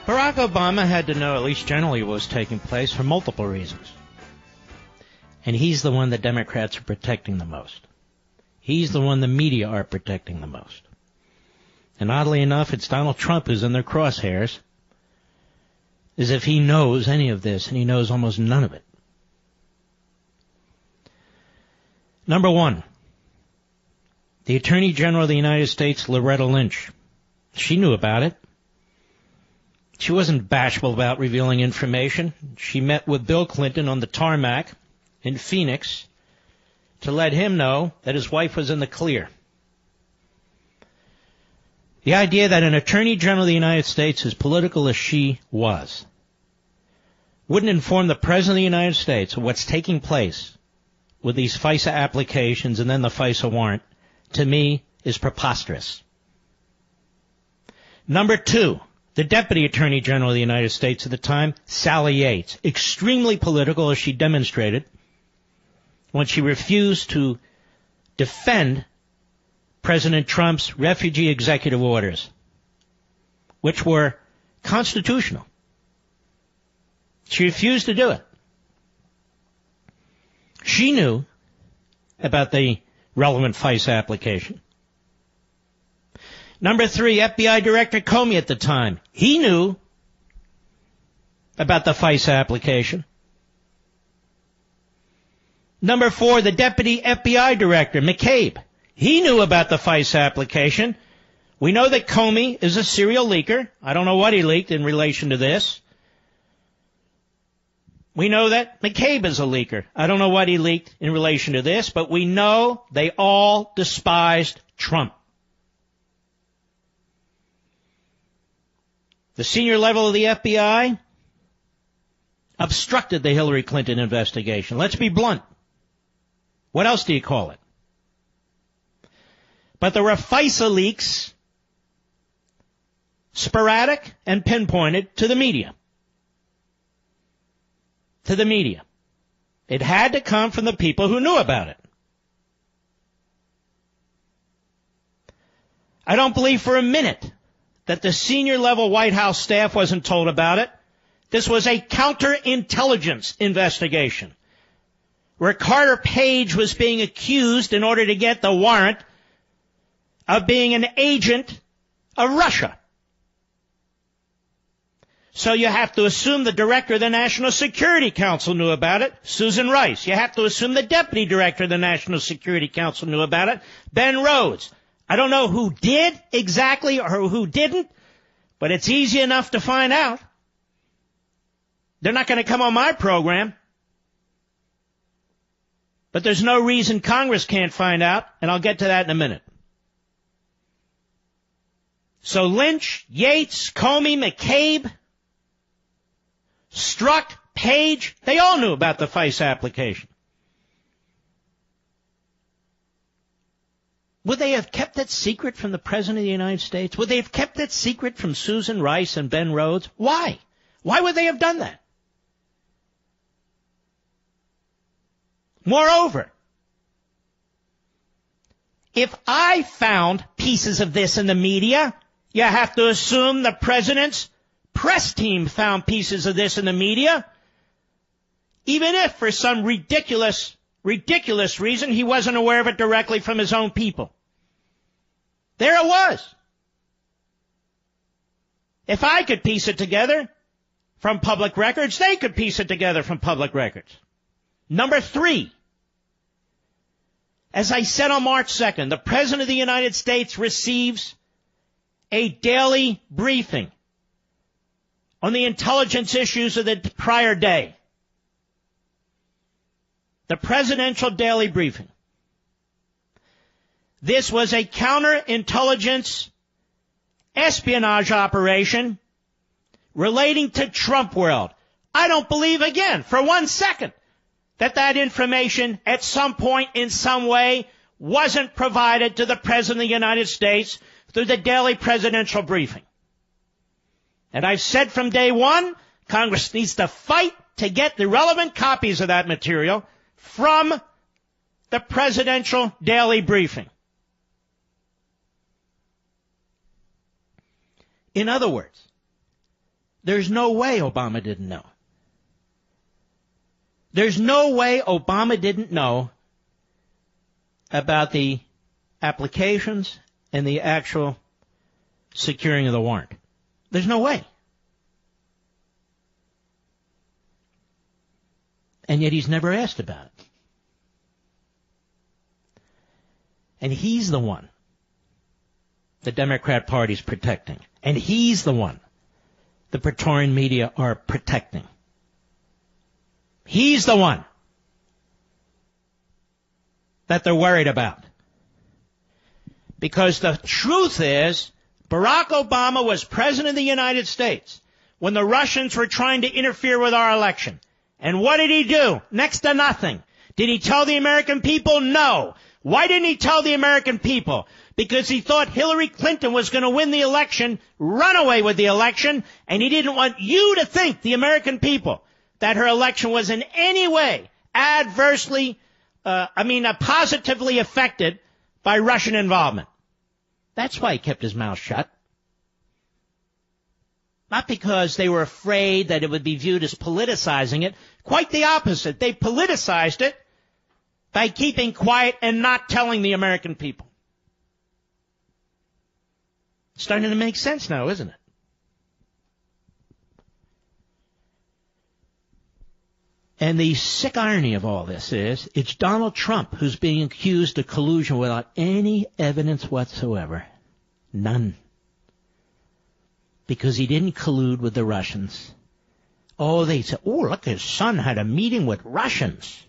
Barack Obama had to know, at least generally, what was taking place for multiple reasons. And he's the one the Democrats are protecting the most. He's the one the media are protecting the most. And oddly enough, it's Donald Trump who's in their crosshairs, as if he knows any of this, and he knows almost none of it. Number one, the Attorney General of the United States, Loretta Lynch. She knew about it. She wasn't bashful about revealing information. She met with Bill Clinton on the tarmac in Phoenix to let him know that his wife was in the clear. The idea that an Attorney General of the United States, as political as she was, wouldn't inform the President of the United States of what's taking place with these FISA applications and then the FISA warrant, to me, is preposterous. Number two, the Deputy Attorney General of the United States at the time, Sally Yates, extremely political, as she demonstrated when she refused to defend President Trump's refugee executive orders, which were constitutional. She refused to do it. She knew about the relevant FISA application. Number three, FBI Director Comey at the time. He knew about the FISA application. Number four, the Deputy FBI Director, McCabe. He knew about the FISA application. We know that Comey is a serial leaker. I don't know what he leaked in relation to this. We know that McCabe is a leaker. I don't know what he leaked in relation to this, but we know they all despised Trump. The senior level of the FBI obstructed the Hillary Clinton investigation. Let's be blunt. What else do you call it? But there were FISA leaks, sporadic and pinpointed, to the media. To the media. It had to come from the people who knew about it. I don't believe for a minute that the senior level White House staff wasn't told about it. This was a counterintelligence investigation where Carter Page was being accused, in order to get the warrant, of being an agent of Russia. So you have to assume the director of the National Security Council knew about it, Susan Rice. You have to assume the deputy director of the National Security Council knew about it, Ben Rhodes. I don't know who did exactly or who didn't, but it's easy enough to find out. They're not going to come on my program. But there's no reason Congress can't find out, and I'll get to that in a minute. So Lynch, Yates, Comey, McCabe, Strzok, Page, they all knew about the FISA application. Would they have kept it secret from the President of the United States? Would they have kept it secret from Susan Rice and Ben Rhodes? Why? Why would they have done that? Moreover, if I found pieces of this in the media, you have to assume the President's press team found pieces of this in the media, even if for some ridiculous reason he wasn't aware of it directly from his own people. There it was. If I could piece it together from public records, they could piece it together from public records. Number three, as I said on March 2nd, the President of the United States receives a daily briefing on the intelligence issues of the prior day. The presidential daily briefing. This was a counterintelligence espionage operation relating to Trump world. I don't believe, again, for 1 second, that information at some point in some way wasn't provided to the President of the United States through the daily presidential briefing. And I've said from day one, Congress needs to fight to get the relevant copies of that material from the presidential daily briefing. In other words, there's no way Obama didn't know. There's no way Obama didn't know about the applications and the actual securing of the warrant. There's no way. And yet he's never asked about it. And he's the one the Democrat Party's protecting. And he's the one the Praetorian media are protecting. He's the one that they're worried about. Because the truth is, Barack Obama was president of the United States when the Russians were trying to interfere with our election. And what did he do? Next to nothing. Did he tell the American people? No. Why didn't he tell the American people? Because he thought Hillary Clinton was going to win the election, run away with the election, and he didn't want you to think, the American people, that her election was in any way adversely, positively affected by Russian involvement. That's why he kept his mouth shut. Not because they were afraid that it would be viewed as politicizing it. Quite the opposite. They politicized it by keeping quiet and not telling the American people. It's starting to make sense now, isn't it? And the sick irony of all this is, it's Donald Trump who's being accused of collusion without any evidence whatsoever. None. Because he didn't collude with the Russians. Oh, they said, oh, look, his son had a meeting with Russians.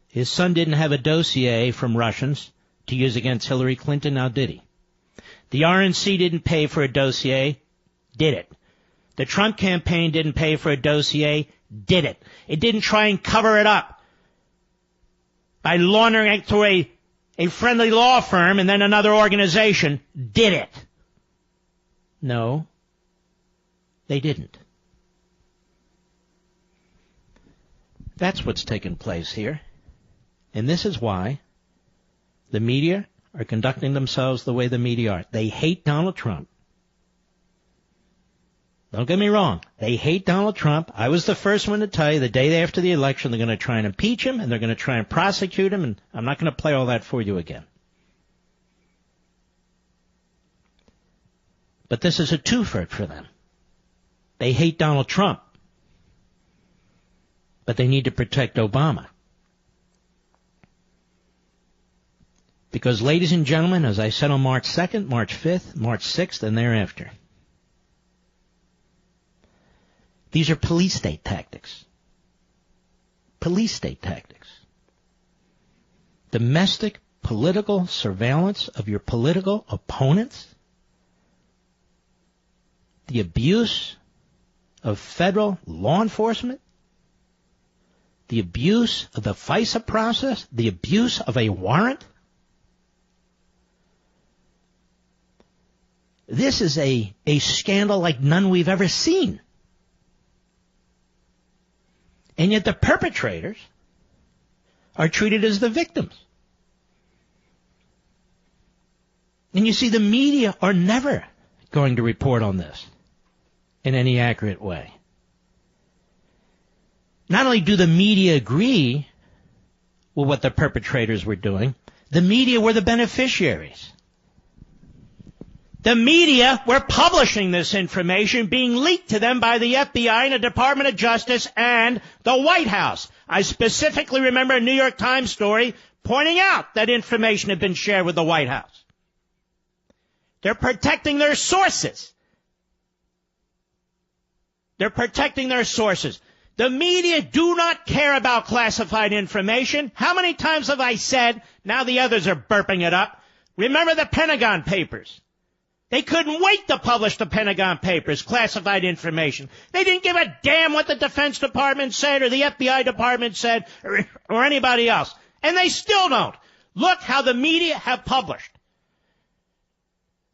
His son didn't have a dossier from Russians to use against Hillary Clinton, now did he? The RNC didn't pay for a dossier, did it? The Trump campaign didn't pay for a dossier, did it? It didn't try and cover it up by laundering it through a friendly law firm and then another organization, did it? No, they didn't. That's what's taken place here. And this is why the media are conducting themselves the way the media are. They hate Donald Trump. Don't get me wrong. They hate Donald Trump. I was the first one to tell you the day after the election they're going to try and impeach him and they're going to try and prosecute him, and I'm not going to play all that for you again. But this is a twofer for them. They hate Donald Trump, but they need to protect Obama. Because, ladies and gentlemen, as I said on March 2nd, March 5th, March 6th, and thereafter, these are police state tactics. Police state tactics. Domestic political surveillance of your political opponents. The abuse of federal law enforcement. The abuse of the FISA process. The abuse of a warrant. This is a scandal like none we've ever seen. And yet the perpetrators are treated as the victims. And you see, the media are never going to report on this in any accurate way. Not only do the media agree with what the perpetrators were doing, the media were the beneficiaries. The media were publishing this information being leaked to them by the FBI and the Department of Justice and the White House. I specifically remember a New York Times story pointing out that information had been shared with the White House. They're protecting their sources. They're protecting their sources. The media do not care about classified information. How many times have I said, now the others are burping it up, remember the Pentagon Papers? They couldn't wait to publish the Pentagon Papers, classified information. They didn't give a damn what the Defense Department said or the FBI Department said or anybody else. And they still don't. Look how the media have published.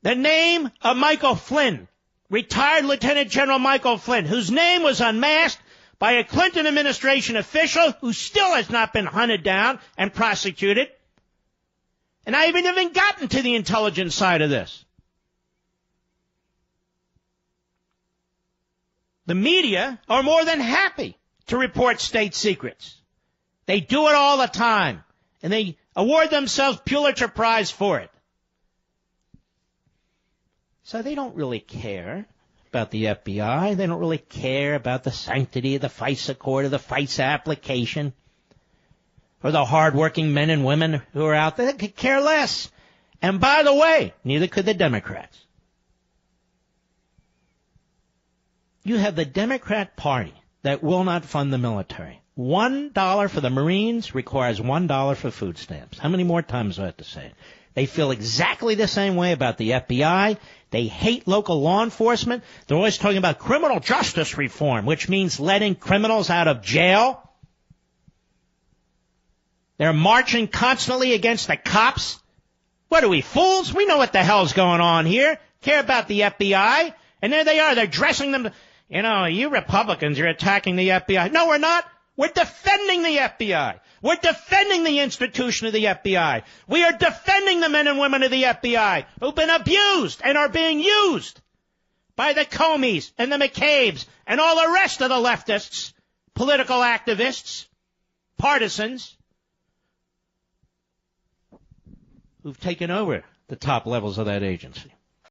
The name of Michael Flynn, retired Lieutenant General Michael Flynn, whose name was unmasked by a Clinton administration official who still has not been hunted down and prosecuted. And I haven't even gotten to the intelligence side of this. The media are more than happy to report state secrets. They do it all the time, and they award themselves Pulitzer Prize for it. So they don't really care about the FBI. They don't really care about the sanctity of the FISA court or the FISA application or the hardworking men and women who are out there. They could care less. And by the way, neither could the Democrats. You have the Democrat Party that will not fund the military. $1 for the Marines requires $1 for food stamps. How many more times do I have to say it? They feel exactly the same way about the FBI. They hate local law enforcement. They're always talking about criminal justice reform, which means letting criminals out of jail. They're marching constantly against the cops. What are we, fools? We know what the hell's going on here. Care about the FBI. And there they are. They're dressing them. You know, you Republicans are attacking the FBI. No, we're not. We're defending the FBI. We're defending the institution of the FBI. We are defending the men and women of the FBI who've been abused and are being used by the Comeys and the McCabe's and all the rest of the leftists, political activists, partisans, who've taken over the top levels of that agency.